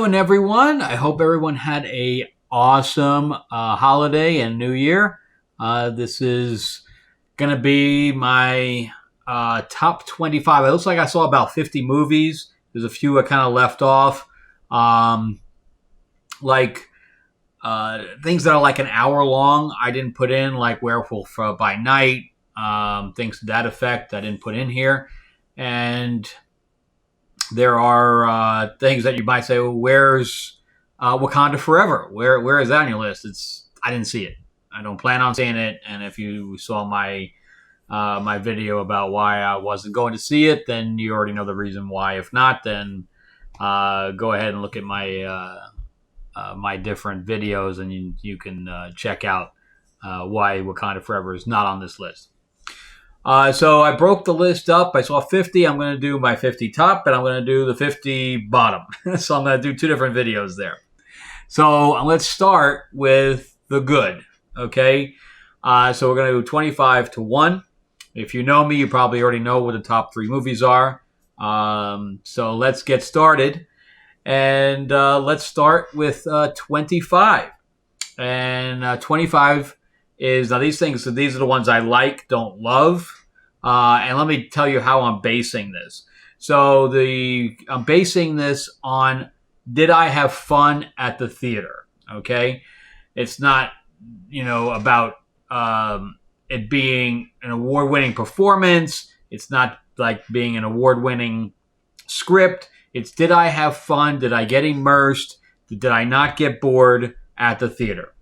doing, everyone? I hope everyone had a awesome holiday and New Year. This is gonna be my top 25. It looks like I saw about 50 movies. There's a few I kind of left off, um, like things that are like an hour long. I didn't put in, like Werewolf by Night, things to that effect. I didn't put in here, and there are things that you might say, well, where's Wakanda Forever? Where is that on your list? I didn't see it. I don't plan on seeing it. And if you saw my my video about why I wasn't going to see it, then you already know the reason why. If not, then go ahead and look at my my different videos, and you can check out why Wakanda Forever is not on this list. So I broke the list up. I saw 50. I'm going to do my 50 top, and I'm going to do the 50 bottom. So I'm going to do two different videos there. So let's start with the good, okay? So we're going to do 25 to 1. If you know me, you probably already know what the top three movies are. So let's get started. And let's start with 25. And 25 is, now these things, so these are the ones I like, don't love. And let me tell you how I'm basing this. So I'm basing this on, did I have fun at the theater? Okay. It's not, about it being an award-winning performance. It's not like being an award-winning script. It's, did I have fun? Did I get immersed? Did I not get bored at the theater?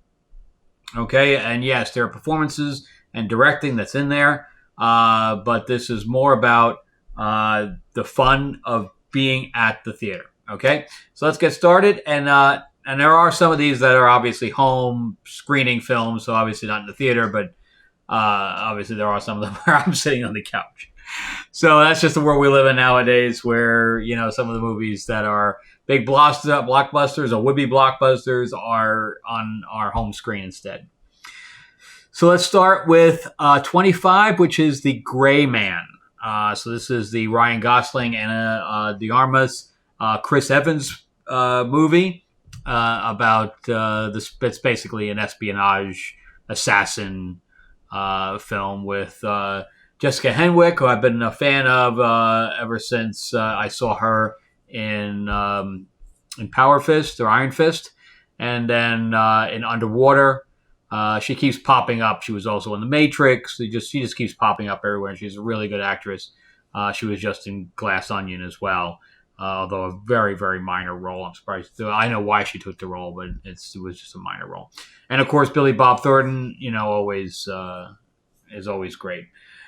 Okay, and yes, there are performances and directing that's in there, but this is more about the fun of being at the theater. Okay, so let's get started, and there are some of these that are obviously home screening films, so obviously not in the theater, but obviously there are some of them where I'm sitting on the couch. So that's just the world we live in nowadays, where some of the movies that are big blockbusters or would-be blockbusters are on our home screen instead. So let's start with 25, which is The Gray Man. So this is the Ryan Gosling and De Armas, Chris Evans movie about this. It's basically an espionage assassin film with Jessica Henwick, who I've been a fan of ever since I saw her in Power Fist or Iron Fist, and then in Underwater. She keeps popping up. She was also in The Matrix. She just keeps popping up everywhere, and she's a really good actress. She was just in Glass Onion as well, although a very, very minor role. I'm surprised. I know why she took the role, but it was just a minor role. And of course, Billy Bob Thornton, always is always great.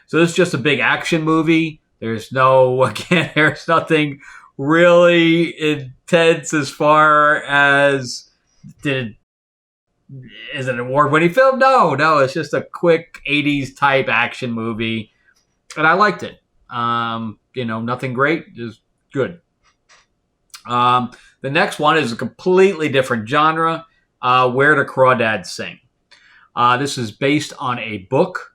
So this is just a big action movie. There's nothing really intense as far as is it an award-winning film? No, it's just a quick 80s type action movie, and I liked it. Nothing great, just good. The next one is a completely different genre. Where the Crawdads Sing. This is based on a book,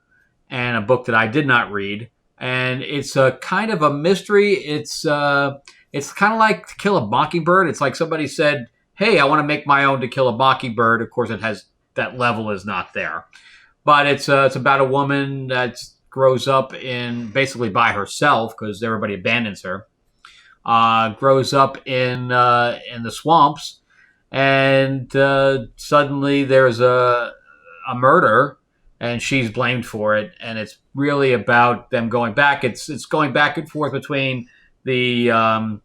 and a book that I did not read, and it's a kind of a mystery. It's kind of like To Kill a Mockingbird. It's like somebody said, hey, I want to make my own To Kill a Mockingbird. Of course, it has, that level is not there. But it's about a woman that grows up basically by herself because everybody abandons her. Grows up in the swamps, and suddenly there's a murder, and she's blamed for it. And it's really about them going back. It's going back and forth between the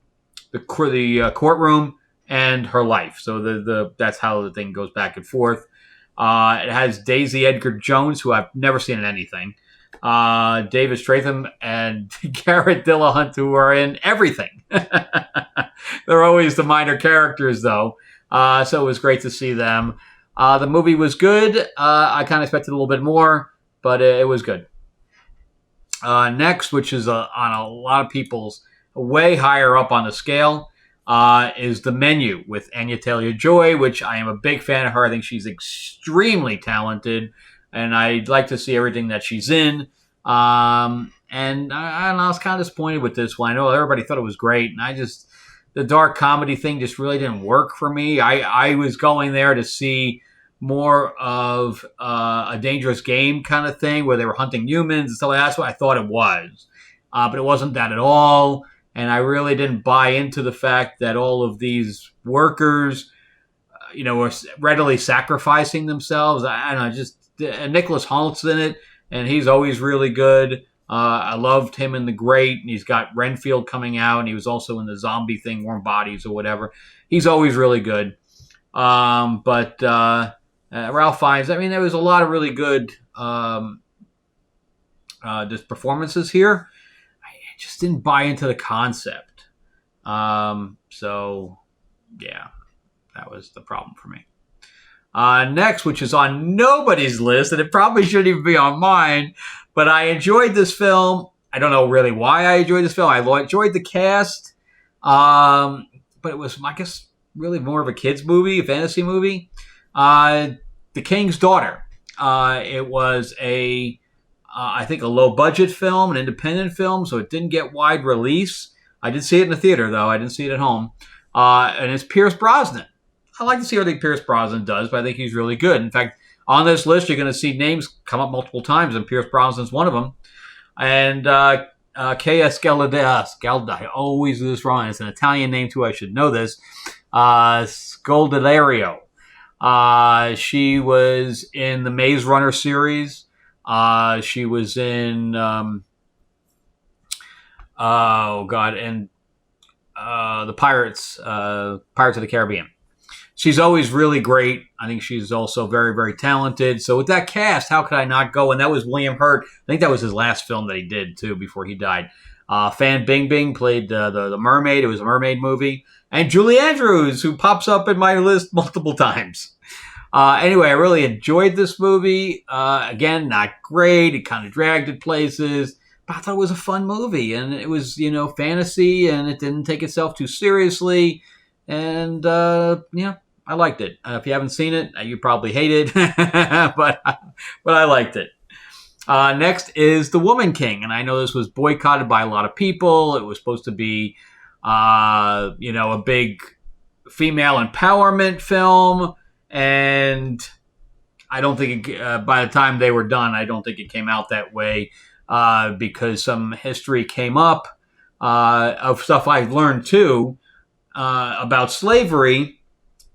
courtroom and her life. So that's how the thing goes back and forth. It has Daisy Edgar Jones, who I've never seen in anything. David Stratham and Garrett Dillahunt, who are in everything. They're always the minor characters, though. So it was great to see them. The movie was good. I kind of expected a little bit more, but it was good. Next, which is on a lot of people's way higher up on the scale, is The Menu with Anya Taylor-Joy, which I am a big fan of her. I think she's extremely talented, and I'd like to see everything that she's in. And I was kind of disappointed with this one. I know everybody thought it was great, and the dark comedy thing just really didn't work for me. I was going there to see more of a Dangerous Game kind of thing where they were hunting humans and stuff like that. That's what I thought it was. But it wasn't that at all. And I really didn't buy into the fact that all of these workers, were readily sacrificing themselves. I don't know, just Nicholas Holt's in it, and he's always really good. I loved him in The Great, and he's got Renfield coming out, and he was also in the zombie thing, Warm Bodies or whatever. He's always really good. But Ralph Fiennes, there was a lot of really good just performances here. I just didn't buy into the concept. So, yeah, that was the problem for me. Next, which is on nobody's list, and it probably shouldn't even be on mine, but I enjoyed this film. I don't know really why I enjoyed this film. I enjoyed the cast, but it was, I guess, really more of a kid's movie, a fantasy movie. The King's Daughter. It was I think a low-budget film, an independent film, so it didn't get wide release. I did see it in the theater, though. I didn't see it at home. And it's Pierce Brosnan. I like to see everything Pierce Brosnan does, but I think he's really good. In fact, on this list, you're going to see names come up multiple times, and Pierce Brosnan's one of them. And K.S. Scalda, I always do this wrong. It's an Italian name, too. I should know this. Scoldelario. She was in the Maze Runner series. She was in, and the Pirates of the Caribbean. She's always really great. I think she's also very, very talented. So with that cast, how could I not go? And that was William Hurt. I think that was his last film that he did, too, before he died. Fan Bingbing played the mermaid. It was a mermaid movie. And Julie Andrews, who pops up in my list multiple times. Anyway, I really enjoyed this movie. Again, not great. It kind of dragged at places. But I thought it was a fun movie. And it was, fantasy, and it didn't take itself too seriously. And, I liked it. If you haven't seen it, you probably hate it. but I liked it. Next is The Woman King. And I know this was boycotted by a lot of people. It was supposed to be, a big female empowerment film. And I don't think by the time they were done, I don't think it came out that way because some history came up of stuff I've learned too about slavery.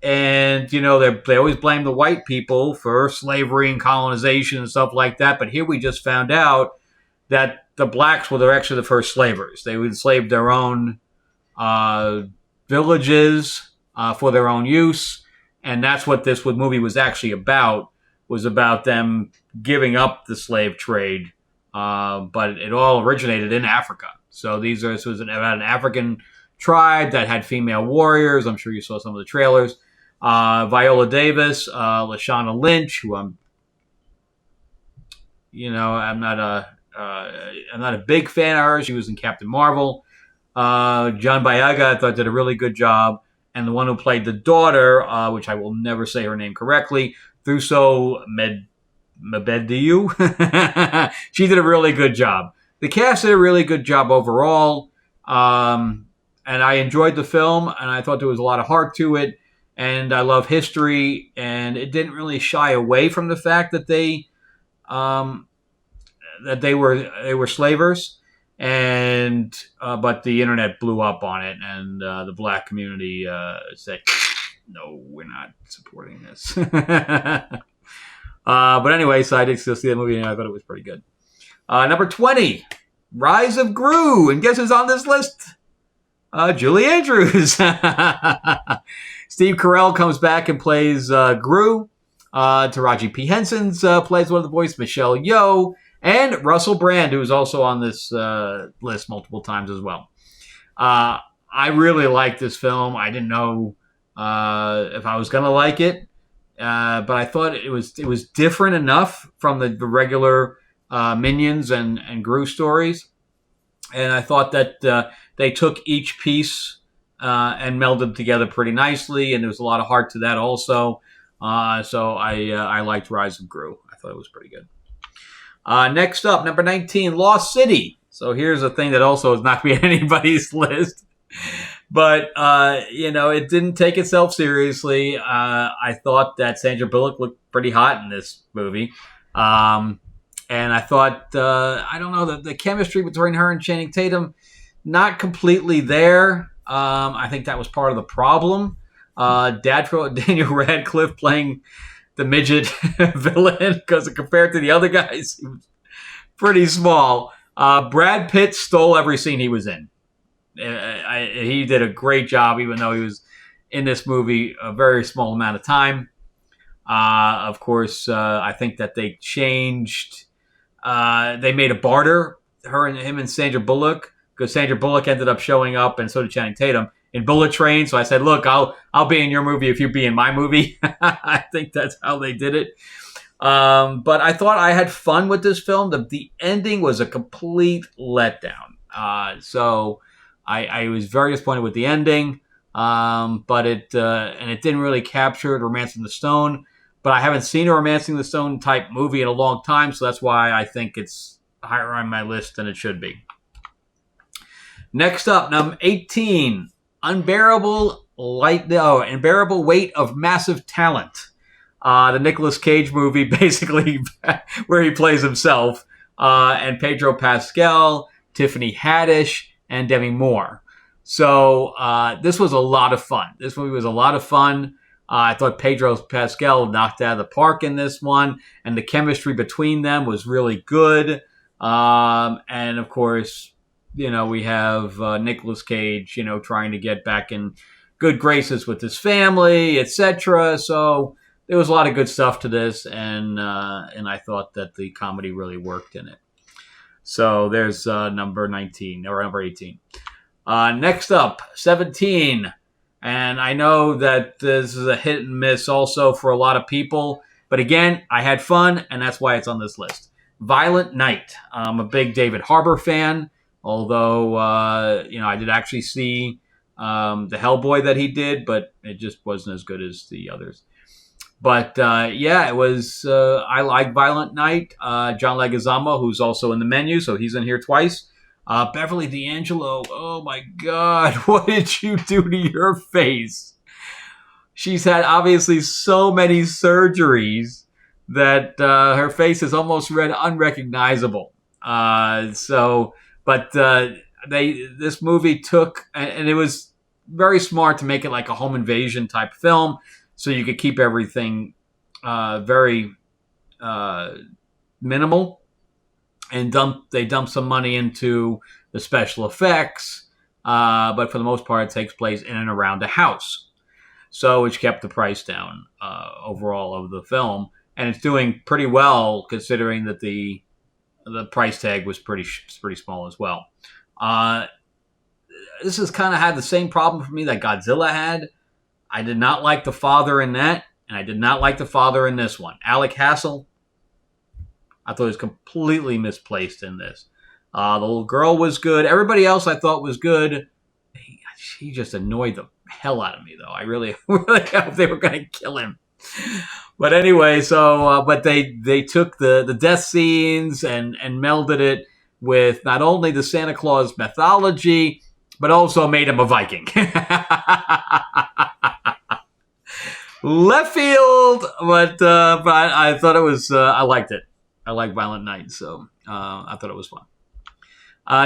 And, they always blame the white people for slavery and colonization and stuff like that. But here we just found out that the blacks were actually the first slavers. They enslaved their own villages for their own use. And that's what this movie was actually about, was about them giving up the slave trade. But it all originated in Africa. So this was about an African tribe that had female warriors. I'm sure you saw some of the trailers. Viola Davis, Lashana Lynch, who I'm not a big fan of her. She was in Captain Marvel. John Boyega, I thought, did a really good job. And the one who played the daughter, which I will never say her name correctly, Thuso Mbedeyu, she did a really good job. The cast did a really good job overall. And I enjoyed the film, and I thought there was a lot of heart to it. And I love history, and it didn't really shy away from the fact that they were slavers, and but the internet blew up on it, and the black community said, "No, we're not supporting this." But anyway, so I did still see the movie, and I thought it was pretty good. Number 20, Rise of Gru, and guess who's on this list? Julie Andrews. Steve Carell comes back and plays Gru. Taraji P. Henson's plays one of the boys, Michelle Yeoh, and Russell Brand, who is also on this list multiple times as well. I really liked this film. I didn't know if I was going to like it, but I thought it was different enough from the regular Minions and Gru stories. And I thought that they took each piece and melded them together pretty nicely, and there was a lot of heart to that also. So I liked Rise of Gru. I thought it was pretty good. Next up, number 19, Lost City. So here's a thing that also is not going to be on anybody's list. But it didn't take itself seriously. I thought that Sandra Bullock looked pretty hot in this movie. And I thought, I don't know, the chemistry between her and Channing Tatum, not completely there. I think that was part of the problem. Daniel Radcliffe playing the midget villain, because compared to the other guys, he was pretty small. Brad Pitt stole every scene he was in. He did a great job, even though he was in this movie a very small amount of time. Of course, I think that they changed. They made a barter, him and Sandra Bullock, because Sandra Bullock ended up showing up, and so did Channing Tatum, in Bullet Train. So I said, look, I'll be in your movie if you be in my movie. I think that's how they did it. But I thought I had fun with this film. The ending was a complete letdown. So I was very disappointed with the ending. But it didn't really capture the Romancing the Stone. But I haven't seen a Romancing the Stone type movie in a long time, so that's why I think it's higher on my list than it should be. Next up, number 18, Unbearable Weight of Massive Talent. The Nicolas Cage movie, basically, where he plays himself, and Pedro Pascal, Tiffany Haddish, and Demi Moore. So this was a lot of fun. This movie was a lot of fun. I thought Pedro Pascal knocked out of the park in this one, and the chemistry between them was really good. And of course, we have Nicolas Cage, trying to get back in good graces with his family, etc. So there was a lot of good stuff to this, and I thought that the comedy really worked in it. So there's number 19 or number 18. Next up, 17. And I know that this is a hit and miss also for a lot of people. But again, I had fun, and that's why it's on this list. Violent Night. I'm a big David Harbour fan, although, I did actually see the Hellboy that he did, but it just wasn't as good as the others. But, it was, I like Violent Night. John Leguizamo, who's also in the menu, so he's in here twice. Beverly D'Angelo, oh my God, what did you do to your face? She's had obviously so many surgeries that her face is almost unrecognizable. This movie took, and it was very smart to make it like a home invasion type film, so you could keep everything very minimal. And they dumped some money into the special effects, but for the most part, it takes place in and around the house. So, which kept the price down overall of the film. And it's doing pretty well, considering that the price tag was pretty small as well. This has kind of had the same problem for me that Godzilla had. I did not like the father in that, and I did not like the father in this one. Alec Hassel, I thought he was completely misplaced in this. The little girl was good. Everybody else I thought was good. He just annoyed the hell out of me, though. I really, really hope they were going to kill him. But anyway, but they took the death scenes and melded it with not only the Santa Claus mythology, but also made him a Viking. Left field, but I thought it was, I liked it. I like Violent Night, so I thought it was fun.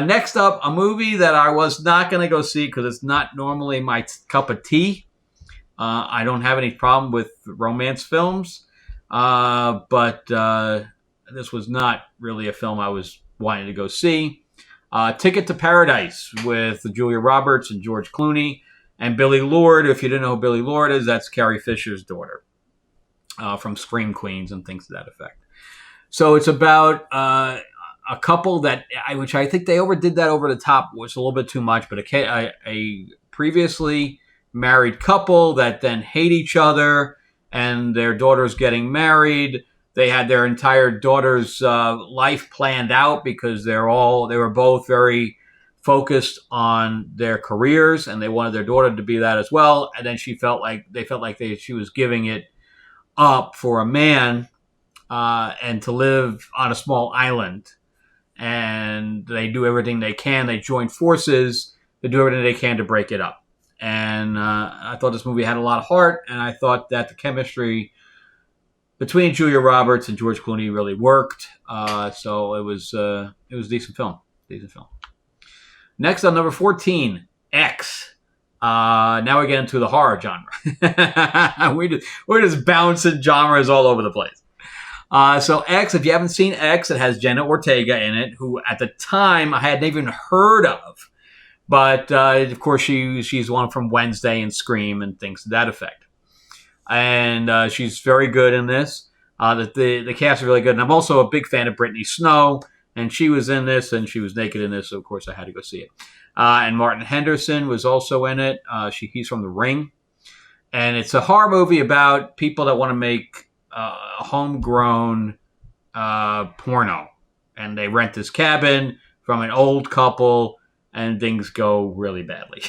Next up, a movie that I was not going to go see because it's not normally my cup of tea. I don't have any problem with romance films, but this was not really a film I was wanting to go see. Ticket to Paradise with Julia Roberts and George Clooney and Billie Lourd. If you didn't know who Billie Lourd is, that's Carrie Fisher's daughter from Scream Queens and things to that effect. So it's about a couple which I think they overdid that over the top, which is a little bit too much, but a previously married couple that then hate each other, and their daughter's getting married. They had their entire daughter's life planned out because they were both very focused on their careers, and they wanted their daughter to be that as well. And then she felt like she was giving it up for a man. And to live on a small island, and they do everything they can. They join forces to do everything they can to break it up. And I thought this movie had a lot of heart, and I thought that the chemistry between Julia Roberts and George Clooney really worked. So it was a decent film. Decent film. Next on number 14, X. Now we get into the horror genre. we're just bouncing genres all over the place. So X, if you haven't seen X, it has Jenna Ortega in it, who at the time I hadn't even heard of. But of course, she's one from Wednesday and Scream and things to that effect. And she's very good in this. The cast is really good. And I'm also a big fan of Brittany Snow. And she was in this, and she was naked in this, so of course I had to go see it. And Martin Henderson was also in it. He's from The Ring. And it's a horror movie about people that want to make homegrown porno. And they rent this cabin from an old couple, and things go really badly.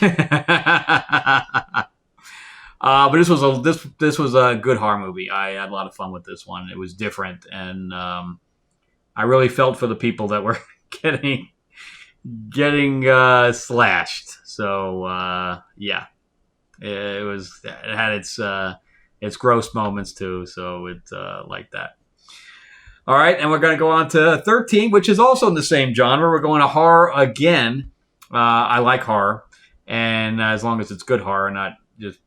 But this was a good horror movie. I had a lot of fun with this one. It was different, and I really felt for the people that were getting slashed. So yeah, it had its gross moments too. So it's like that. All right, and we're going to go on to 13, which is also in the same genre. We're going to horror again. I like horror, and as long as it's good horror, not just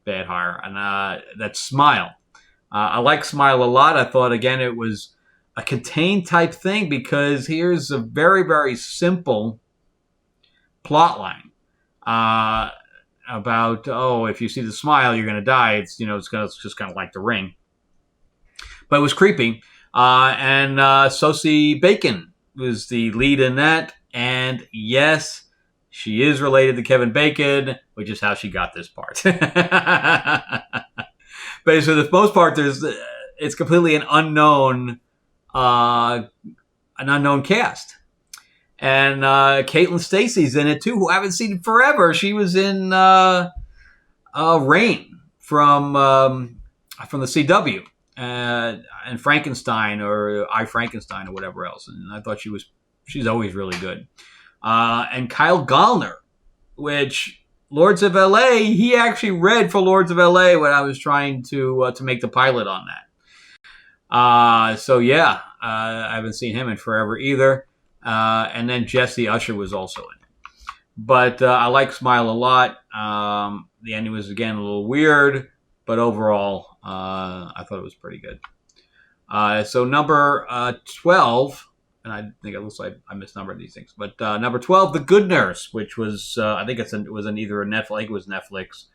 bad horror. And that's Smile. I like Smile a lot. I thought, again, it was a contained type thing because here's a very, very simple plot line about, if you see the smile, you're going to die. It's just kind of like The Ring. But it was creepy. And Sosie Bacon was the lead in that. And yes, she is related to Kevin Bacon, which is how she got this part. But for the most part, it's completely an unknown cast. And Caitlin Stasey's in it too, who I haven't seen forever. She was in Rain from the CW. And Frankenstein or I, Frankenstein or whatever else. And I thought she's always really good. And Kyle Gallner, which Lords of LA, he actually read for Lords of LA when I was trying to make the pilot on that. So yeah, I haven't seen him in forever either. And then Jesse Usher was also in it. But I like Smile a lot. The ending was, again, a little weird, but overall, I thought it was pretty good. So number 12, and I think it looks like I misnumbered these things, but number 12, The Good Nurse, which was, I think it was in either a Netflix, I think it was Netflix,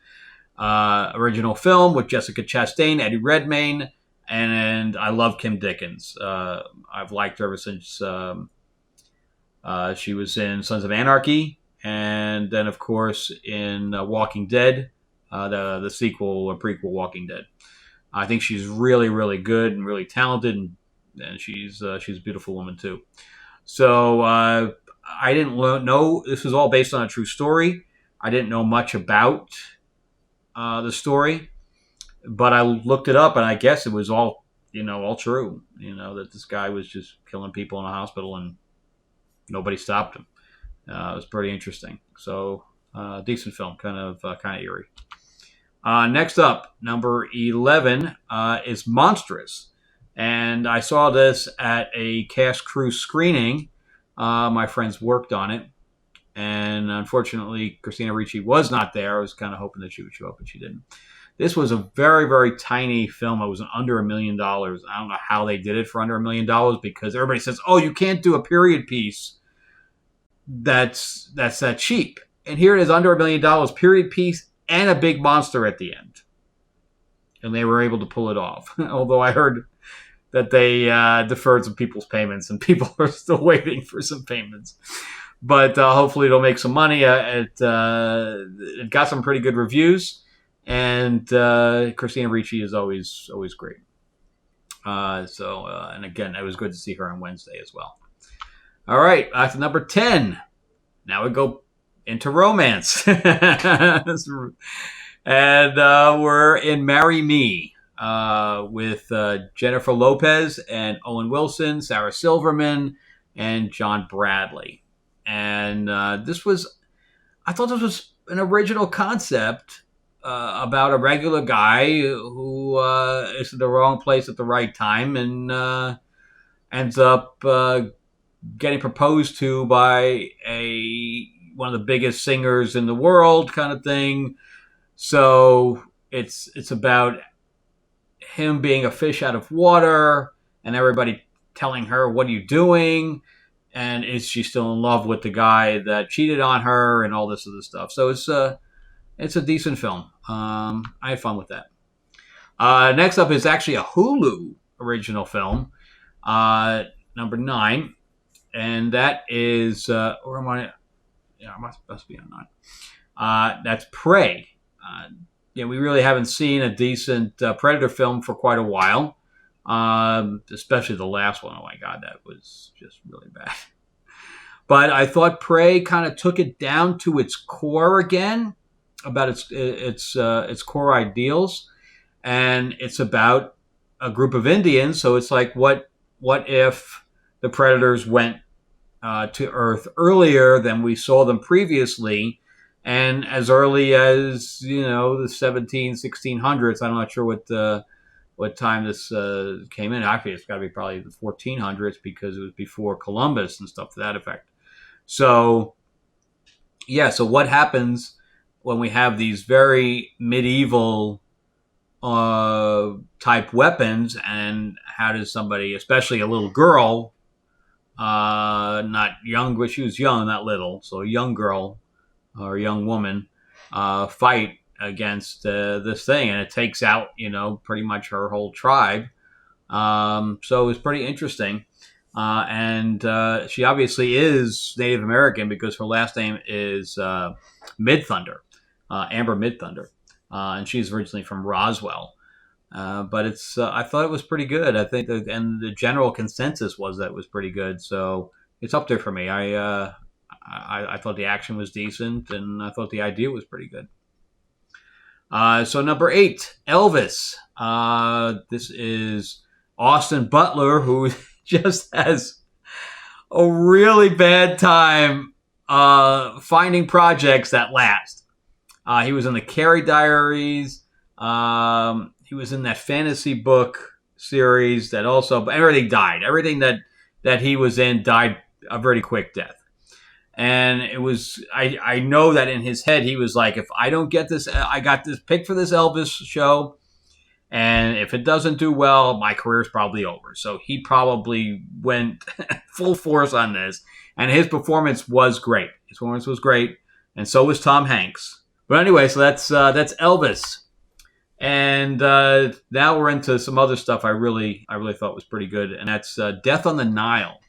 original film with Jessica Chastain, Eddie Redmayne, and I love Kim Dickens. I've liked her ever since she was in Sons of Anarchy, and then, of course, in Walking Dead, the sequel or prequel Walking Dead. I think she's really, really good and really talented, and she's a beautiful woman too. So I didn't know this was all based on a true story. I didn't know much about the story, but I looked it up, and I guess it was all true. That this guy was just killing people in a hospital, and nobody stopped him. It was pretty interesting. So decent film, kind of eerie. Next up, number 11 is Monstrous. And I saw this at a cast crew screening. My friends worked on it. And unfortunately, Christina Ricci was not there. I was kind of hoping that she would show up, but she didn't. This was a very, very tiny film. It was under $1 million. I don't know how they did it for under $1 million because everybody says, you can't do a period piece that's that cheap. And here it is, under $1 million, period piece, and a big monster at the end. And they were able to pull it off. Although I heard that they deferred some people's payments, and people are still waiting for some payments. But hopefully it'll make some money. It got some pretty good reviews. And Christina Ricci is always great. And again, it was good to see her on Wednesday as well. All right, to number 10. Now we go into romance. And we're in Marry Me with Jennifer Lopez and Owen Wilson, Sarah Silverman, and John Bradley. And I thought this was an original concept about a regular guy who is in the wrong place at the right time and ends up getting proposed to by one of the biggest singers in the world, kind of thing. So it's about him being a fish out of water, and everybody telling her, "What are you doing?" And is she still in love with the guy that cheated on her, and all this other stuff. So it's a decent film. I had fun with that. Next up is actually a Hulu original film, number 9, and that is or am I? Yeah, I must be on 9. That's Prey. Yeah, we really haven't seen a decent Predator film for quite a while, especially the last one. Oh my God, that was just really bad. But I thought Prey kind of took it down to its core again, about its core ideals, and it's about a group of Indians. So it's like, what if the Predators went to Earth earlier than we saw them previously, and as early as the 1600s. I'm not sure what time this came in. Actually, it's got to be probably the 1400s because it was before Columbus and stuff to that effect. So yeah, so what happens when we have these very medieval type weapons, and how does somebody, especially a little girl, not young, but she was young, not little, so a young girl or a young woman, fight against this thing, and it takes out, pretty much her whole tribe. So it was pretty interesting. And she obviously is Native American because her last name is Midthunder, Amber Midthunder, and she's originally from Roswell. But I thought it was pretty good. I think, and the general consensus was that it was pretty good. So it's up there for me. I thought the action was decent, and I thought the idea was pretty good. So number 8, Elvis. This is Austin Butler, who just has a really bad time finding projects that last. He was in the Carrie Diaries. He was in that fantasy book series that also, everything died. Everything that he was in died a very quick death. And it was, I know that in his head, he was like, if I don't get this, I got this pick for this Elvis show, and if it doesn't do well, my career's probably over. So he probably went full force on this, and his performance was great. His performance was great, and so was Tom Hanks. But anyway, so that's Elvis. And now we're into some other stuff I really thought was pretty good, and that's Death on the Nile.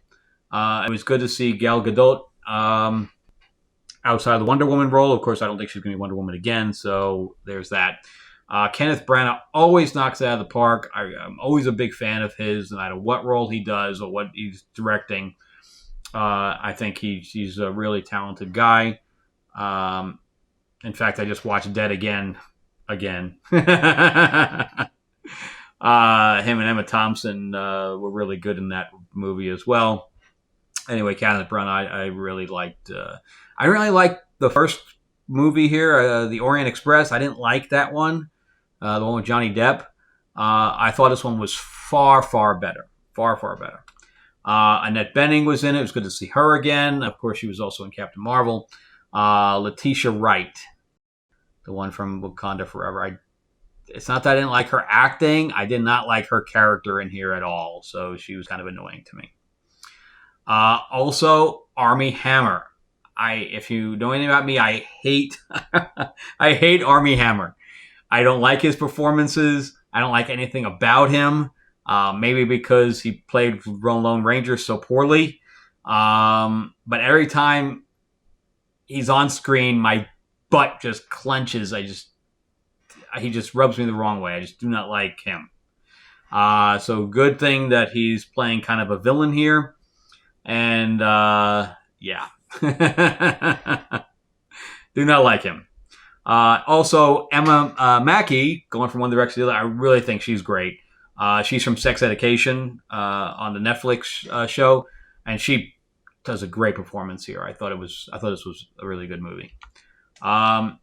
It was good to see Gal Gadot outside of the Wonder Woman role. Of course, I don't think she's going to be Wonder Woman again, so there's that. Kenneth Branagh always knocks it out of the park. I'm always a big fan of his, no matter what role he does or what he's directing. I think he's a really talented guy. In fact, I just watched Dead again. Him and Emma Thompson were really good in that movie as well. Anyway, Kenneth Branagh, I really liked. I really liked the first movie here, The Orient Express. I didn't like that one, the one with Johnny Depp. I thought this one was far, far better. Far, far better. Annette Bening was in it. It was good to see her again. Of course, she was also in Captain Marvel. Letitia Wright, the one from Wakanda Forever. It's not that I didn't like her acting. I did not like her character in here at all. So she was kind of annoying to me. Also, Armie Hammer. If you know anything about me, I hate Armie Hammer. I don't like his performances. I don't like anything about him. Maybe because he played Lone Ranger so poorly. But every time he's on screen, my butt just clenches. He just rubs me the wrong way. I just do not like him. So good thing that he's playing kind of a villain here. And yeah. Do not like him. Also, Emma Mackey, going from one direction to the other, I really think she's great. She's from Sex Education on the Netflix show, and she does a great performance here. I thought this was a really good movie. Um,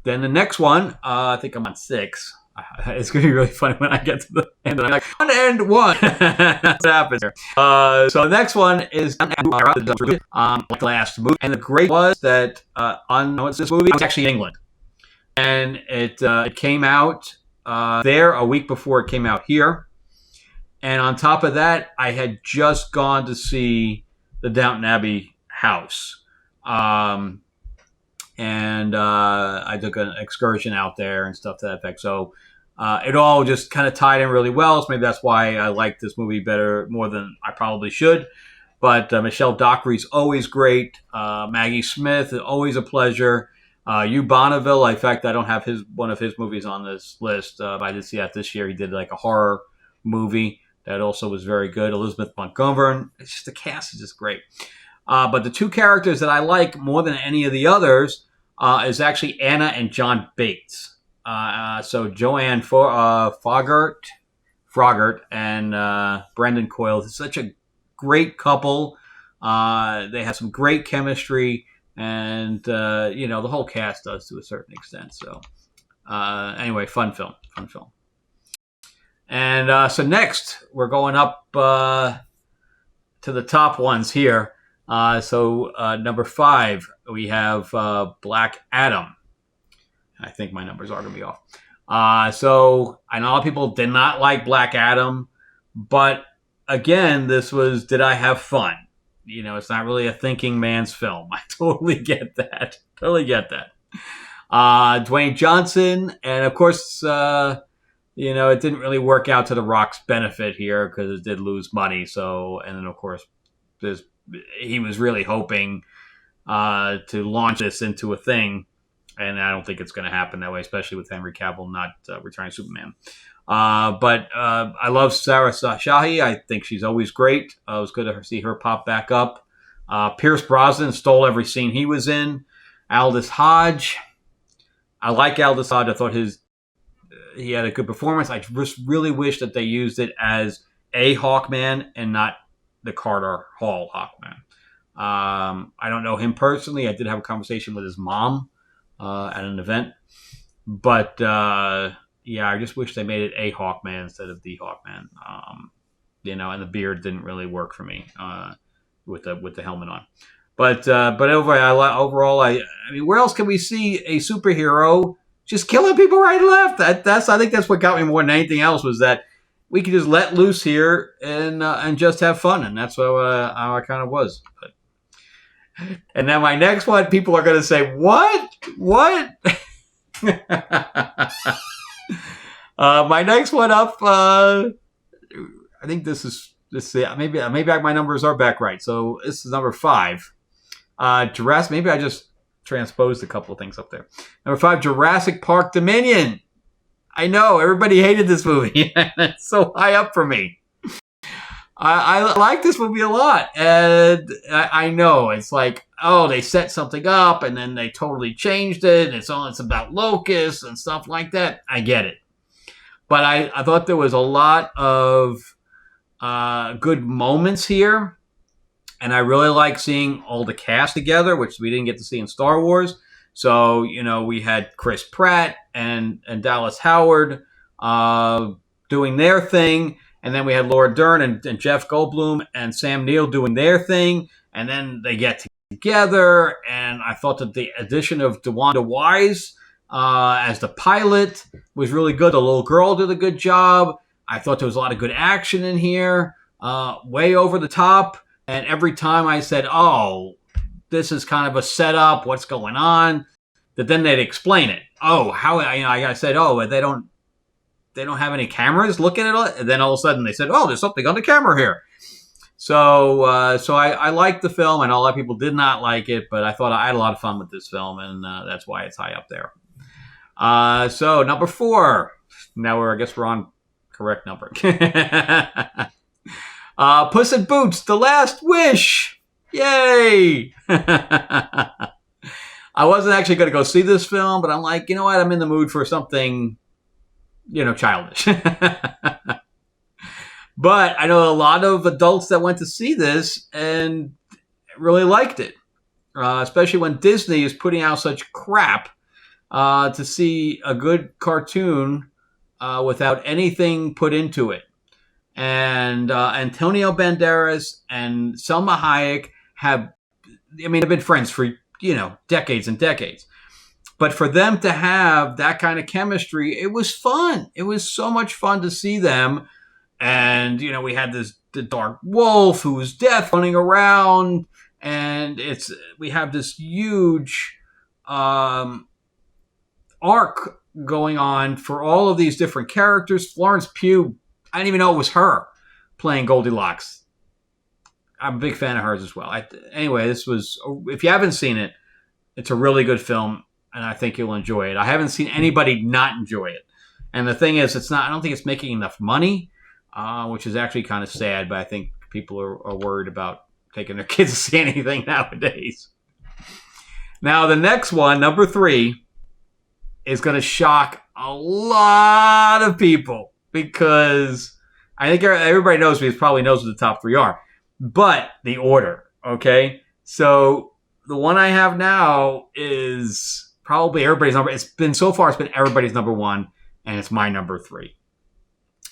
then the next one, I think I'm on 6. It's going to be really funny when I get to the end. I'm like, 1 and 1. That's what happens here. So the next one is like the last movie. And the great was that what's this movie? It was actually in England. And it came out there a week before it came out here. And on top of that, I had just gone to see the Downton Abbey house. And I took an excursion out there and stuff to that effect. So it all just kind of tied in really well. So maybe that's why I like this movie more than I probably should. But Michelle Dockery's always great. Maggie Smith is always a pleasure. Hugh Bonneville, in fact, I don't have one of his movies on this list. But I did see that this year. He did like a horror movie that also was very good. Elizabeth Montgomery. It's just the cast is just great. But the two characters that I like more than any of the others is actually Anna and John Bates. So Joanne Froggatt and Brendan Coyle is such a great couple. They have some great chemistry, and the whole cast does to a certain extent. So anyway, fun film. And so next we're going up to the top ones here. So number 5, we have Black Adam. I think my numbers are going to be off. So I know a lot of people did not like Black Adam, but again, did I have fun? It's not really a thinking man's film. I totally get that. Dwayne Johnson, and of course, it didn't really work out to The Rock's benefit here because it did lose money. So, and then of course, he was really hoping to launch this into a thing, and I don't think it's going to happen that way, especially with Henry Cavill not returning Superman. But I love Sarah Shahi. I think she's always great. It was good to see her pop back up. Pierce Brosnan stole every scene he was in. Aldous Hodge. I like Aldous Hodge. I thought he had a good performance. I just really wish that they used it as a Hawkman and not the Carter Hall Hawkman. I don't know him personally. I did have a conversation with his mom at an event. But, I just wish they made it a Hawkman instead of the Hawkman. And the beard didn't really work for me with the helmet on. But overall, I mean, where else can we see a superhero just killing people right and left? I think that's what got me more than anything else, was that we could just let loose here and just have fun, and that's how I kind of was. And then my next one, people are going to say, "What? My next one up. I think this is maybe my numbers are back right. So this is number 5. Jurassic. Maybe I just transposed a couple of things up there. Number 5, Jurassic Park Dominion. I know everybody hated this movie. It's so high up for me. I like this movie a lot, and I know it's like, oh, they set something up and then they totally changed it, and it's about locusts and stuff like that. I get it, but I thought there was a lot of good moments here, and I really like seeing all the cast together, which we didn't get to see in Star Wars. So we had Chris Pratt and Dallas Howard doing their thing. And then we had Laura Dern and Jeff Goldblum and Sam Neill doing their thing. And then they get together. And I thought that the addition of DeWanda Wise as the pilot was really good. The little girl did a good job. I thought there was a lot of good action in here. Way over the top. And every time I said, oh, this is kind of a setup, what's going on, that then they'd explain it. Oh, how, I said, oh, they don't have any cameras looking at it. And then all of a sudden they said, oh, there's something on the camera here. So I liked the film, and a lot of people did not like it, but I thought I had a lot of fun with this film, and that's why it's high up there. So number 4. Now I guess we're on correct number. Puss in Boots: The Last Wish. Yay! I wasn't actually going to go see this film, but I'm like, you know what? I'm in the mood for something, childish. But I know a lot of adults that went to see this and really liked it. especially when Disney is putting out such crap. To see a good cartoon without anything put into it. And Antonio Banderas and Selma Hayek they've been friends for, decades and decades. But for them to have that kind of chemistry, it was fun. It was so much fun to see them. And, we had the Dark Wolf who was death running around. And we have this huge arc going on for all of these different characters. Florence Pugh, I didn't even know it was her playing Goldilocks. I'm a big fan of hers as well. Anyway, if you haven't seen it, it's a really good film, and I think you'll enjoy it. I haven't seen anybody not enjoy it. And the thing is, I don't think it's making enough money, which is actually kind of sad, but I think people are worried about taking their kids to see anything nowadays. Now, the next one, number 3, is going to shock a lot of people because I think everybody knows me, probably knows what the top 3 are. But the order, okay? So the one I have now is probably everybody's number. It's been everybody's number 1, and it's my number 3.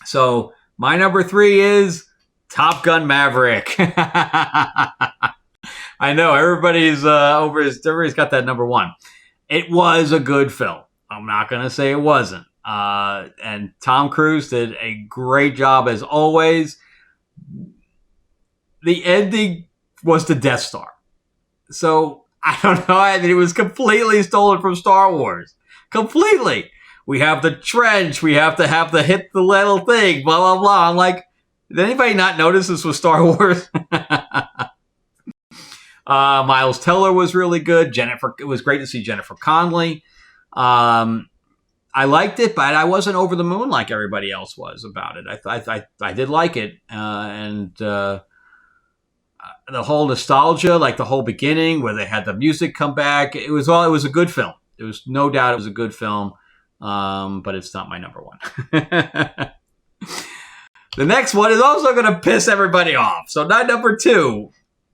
So my number 3 is Top Gun Maverick. I know everybody's got that number 1. It was a good film. I'm not going to say it wasn't. And Tom Cruise did a great job as always. The ending was the Death Star. So, I don't know. I mean, it was completely stolen from Star Wars. Completely. We have the trench. We have to hit the little thing. Blah, blah, blah. I'm like, did anybody not notice this was Star Wars? Miles Teller was really good. It was great to see Jennifer Connelly. I liked it, but I wasn't over the moon like everybody else was about it. I did like it, and the whole nostalgia, like the whole beginning where they had the music come back. It was a good film. It was no doubt it was a good film, but it's not my number 1. The next one is also going to piss everybody off. So not number 2,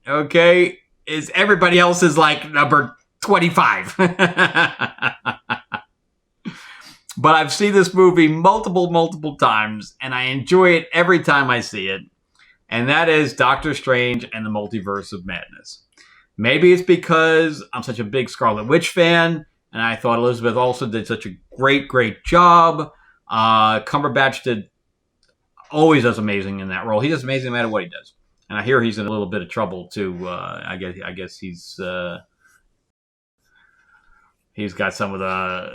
okay, is everybody else's like number 25. But I've seen this movie multiple times, and I enjoy it every time I see it. And that is Doctor Strange and the Multiverse of Madness. Maybe it's because I'm such a big Scarlet Witch fan, and I thought Elizabeth Olsen did such a great job. Cumberbatch always does amazing in that role. He does amazing no matter what he does. And I hear he's in a little bit of trouble, too. I guess he's got some of the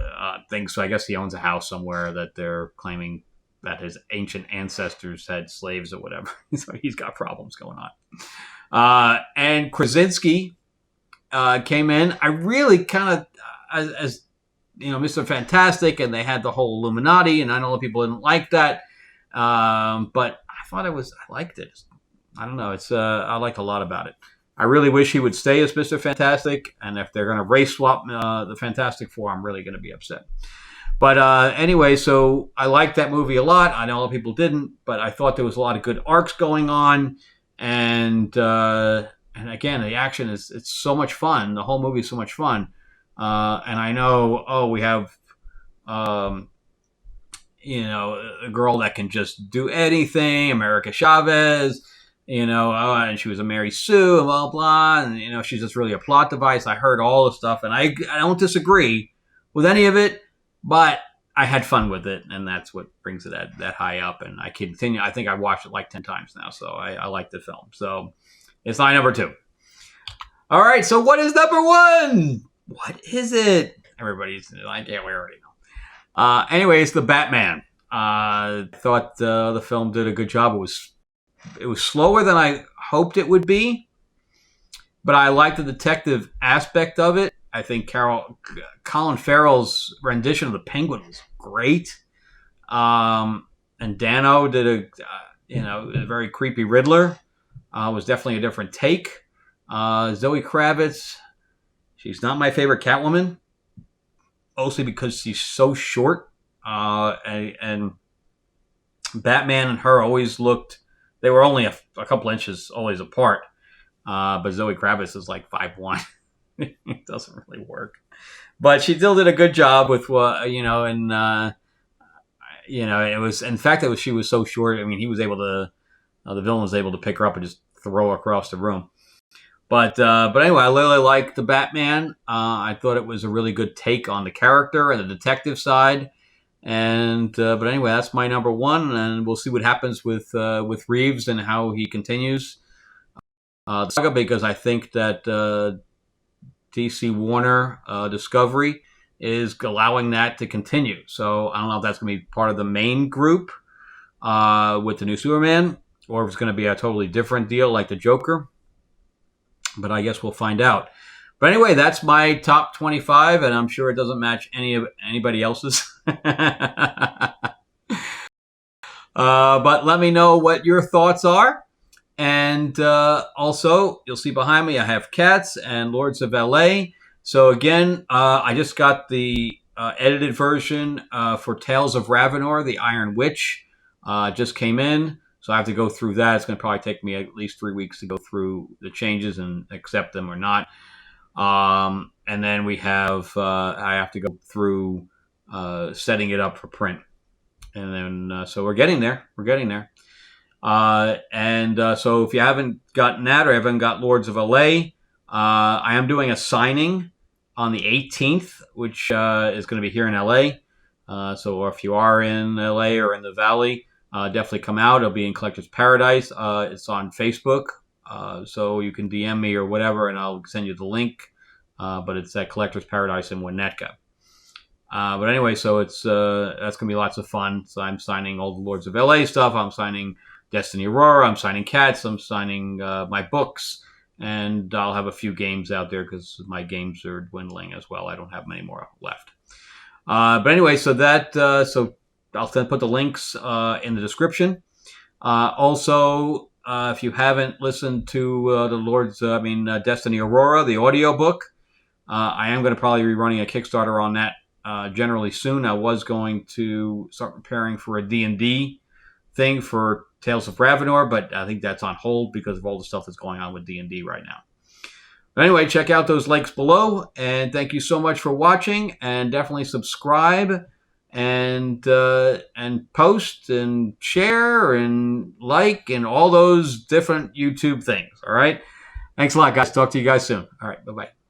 things. So I guess he owns a house somewhere that they're claiming that his ancient ancestors had slaves or whatever. So he's got problems going on. And Krasinski came in. I really kind of, as Mr. Fantastic, and they had the whole Illuminati, and I know people didn't like that. But I liked it. I don't know. I liked a lot about it. I really wish he would stay as Mr. Fantastic, and if they're going to race swap the Fantastic Four, I'm really going to be upset. But anyway, so I liked that movie a lot. I know a lot of people didn't, but I thought there was a lot of good arcs going on, and again, the action it's so much fun. The whole movie is so much fun, and I know we have a girl that can just do anything, America Chavez. And she was a Mary Sue, and blah, blah, and, she's just really a plot device. I heard all the stuff, and I don't disagree with any of it, but I had fun with it, and that's what brings it that high up, and I continue. I think I watched it like 10 times now, so I like the film. So it's my number 2. All right, so what is number 1? What is it? Everybody's like, yeah, we already know. Anyway, it's The Batman. I thought the film did a good job. It was slower than I hoped it would be, but I liked the detective aspect of it. I think Colin Farrell's rendition of the Penguin was great, and Dano did a very creepy Riddler. Was definitely a different take. Zoe Kravitz, she's not my favorite Catwoman, mostly because she's so short, and Batman and her always looked. They were only a couple inches always apart, but Zoe Kravitz is like 5'1". It doesn't really work. But she still did a good job with what and it was, in fact, she was so short. I mean, he was able to, the villain was able to pick her up and just throw her across the room. But anyway, I really liked the Batman. I thought it was a really good take on the character and the detective side. And but anyway, that's my number one, and we'll see what happens with Reeves and how he continues the saga, because I think that DC Warner Discovery is allowing that to continue. So I don't know if that's going to be part of the main group with the new Superman, or if it's going to be a totally different deal like the Joker. But I guess we'll find out. But anyway, that's my top 25, and I'm sure it doesn't match anybody else's. But let me know what your thoughts are. And also, you'll see behind me, I have Cats and Lords of LA. So again, I just got the edited version for Tales of Ravenor, the Iron Witch. Just came in. So I have to go through that. It's going to probably take me at least 3 weeks to go through the changes and accept them or not. And then we have, I have to go through setting it up for print. And then, so we're getting there. So if you haven't gotten that or haven't got Lords of LA, I am doing a signing on the 18th, which is going to be here in LA. So if you are in LA or in the Valley, definitely come out. It'll be in Collector's Paradise. It's on Facebook. So you can DM me or whatever, and I'll send you the link. But it's at Collector's Paradise in Winnetka. But anyway, so it's that's going to be lots of fun. So I'm signing all the Lords of LA stuff. I'm signing Destiny Aurora. I'm signing Cats. I'm signing my books. And I'll have a few games out there because my games are dwindling as well. I don't have many more left. But anyway, so that so I'll put the links in the description. Also, if you haven't listened to Destiny Aurora, the audiobook, I am going to probably be running a Kickstarter on that generally soon. I was going to start preparing for a D&D thing for Tales of Ravenor, but I think that's on hold because of all the stuff that's going on with D&D right now. But anyway, check out those links below, and thank you so much for watching, and definitely subscribe and post and share and like and all those different YouTube things. All right. Thanks a lot, guys. Talk to you guys soon. All right. Bye-bye.